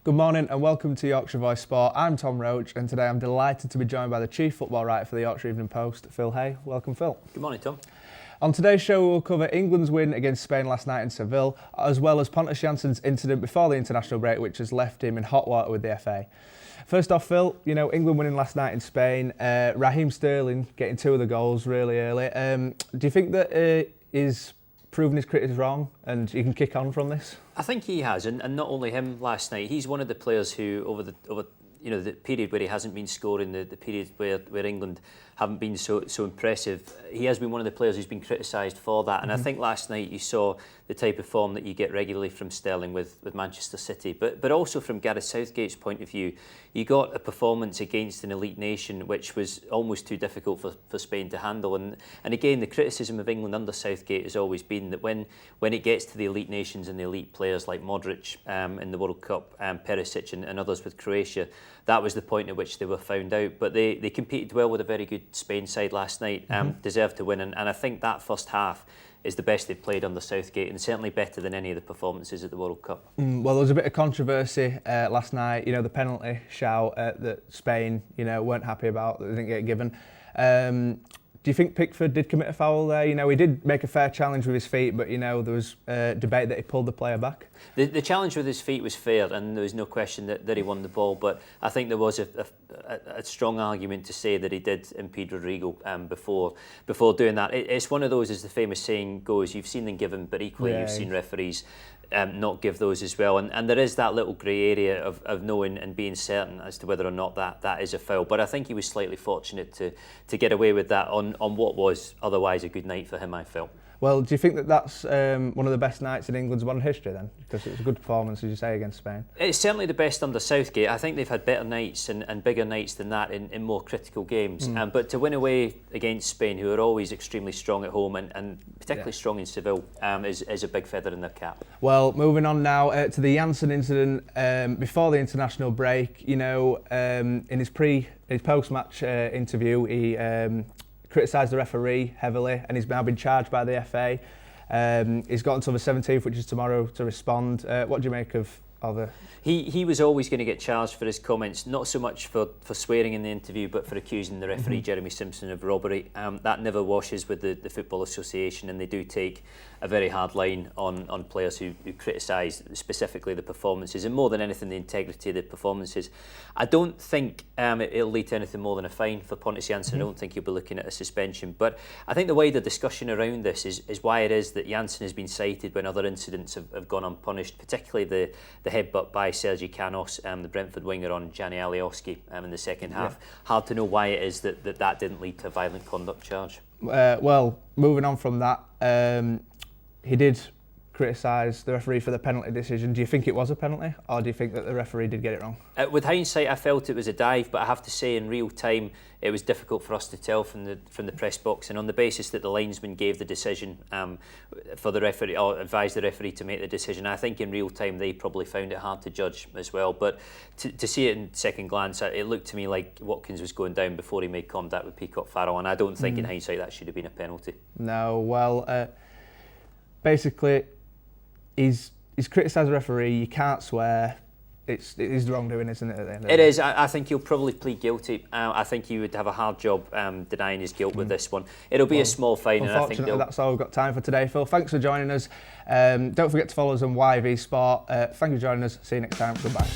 Good morning and welcome to Yorkshire Voice Sport. I'm Tom Roach and today I'm delighted to be joined by the Chief Football Writer for the Yorkshire Evening Post, Phil Hay. Welcome, Phil. Good morning, Tom. On today's show we'll cover England's win against Spain last night in Seville, as well as Pontus Jansson's incident before the international break, which has left him in hot water with the FA. First off, Phil, England winning last night in Spain, Raheem Sterling getting two of the goals really early. Do you think that he's proven his critics wrong and he can kick on from this? I think he has, and not only him last night. He's one of the players who, over the period where he hasn't been scoring, the period where England haven't been so impressive, he has been one of the players who's been criticised for that. And I think last night you saw the type of form that you get regularly from Sterling with Manchester City, but also from Gareth Southgate's point of view. You got a performance against an elite nation which was almost too difficult for Spain to handle. And again, the criticism of England under Southgate has always been that when it gets to the elite nations and the elite players like Modric in the World Cup, Perisic and others with Croatia, that was the point at which they were found out. But they competed well with a very good Spain side last night, deserved to win. And I think that first half is the best they've played under Southgate, and certainly better than any of the performances at the World Cup. Well, there was a bit of controversy last night. The penalty shout that Spain, weren't happy about, that they didn't get given. Do you think Pickford did commit a foul there? He did make a fair challenge with his feet, but there was debate that he pulled the player back. The challenge with his feet was fair, and there was no question that he won the ball. But I think there was a strong argument to say that he did impede Rodrigo before doing that. It's one of those, as the famous saying goes, you've seen them given, but equally you've seen referees not give those as well. And there is that little grey area of knowing and being certain as to whether or not that is a foul. But I think he was slightly fortunate to get away with that on what was otherwise a good night for him, I felt. Well, do you think that that's one of the best nights in England's modern history then? Because it was a good performance, as you say, against Spain. It's certainly the best under Southgate. I think they've had better nights and bigger nights than that in more critical games. But to win away against Spain, who are always extremely strong at home and particularly strong in Seville, is a big feather in their cap. Well, moving on now to the Anson incident before the international break. In his post-match interview, he criticised the referee heavily, and he's now been charged by the FA. He's got until the 17th, which is tomorrow, to respond. What do you make of it? He was always going to get charged for his comments, not so much for swearing in the interview, but for accusing the referee, Jeremy Simpson, of robbery. That never washes with the Football Association, and they do take a very hard line on players who criticise specifically the performances, and more than anything, the integrity of the performances. I don't think it'll lead to anything more than a fine for Pontus Jansson. I don't think he'll be looking at a suspension. But I think the wider discussion around this is why it is that Jansson has been cited when other incidents have gone unpunished, particularly the headbutt by Sergi Canos, the Brentford winger, on Jani Alioski in the second half. Hard to know why it is that didn't lead to a violent conduct charge. Well, moving on from that, he did criticise the referee for the penalty decision. Do you think it was a penalty, or do you think that the referee did get it wrong? With hindsight, I felt it was a dive, but I have to say, in real time, it was difficult for us to tell from the press box, and on the basis that the linesman gave the decision for the referee, or advised the referee to make the decision, I think in real time they probably found it hard to judge as well. But to see it in second glance, it looked to me like Watkins was going down before he made contact with Peacock Farrell, and I don't think in hindsight that should have been a penalty. No, well, basically, he's criticised the referee. You can't swear. It is wrongdoing, isn't it? At the end of it is. I think he'll probably plead guilty. I think he would have a hard job denying his guilt with this one. It'll be a small fine. Unfortunately, and I think that's all we've got time for today, Phil. Thanks for joining us. Don't forget to follow us on YV Sport. Thank you for joining us. See you next time. Goodbye.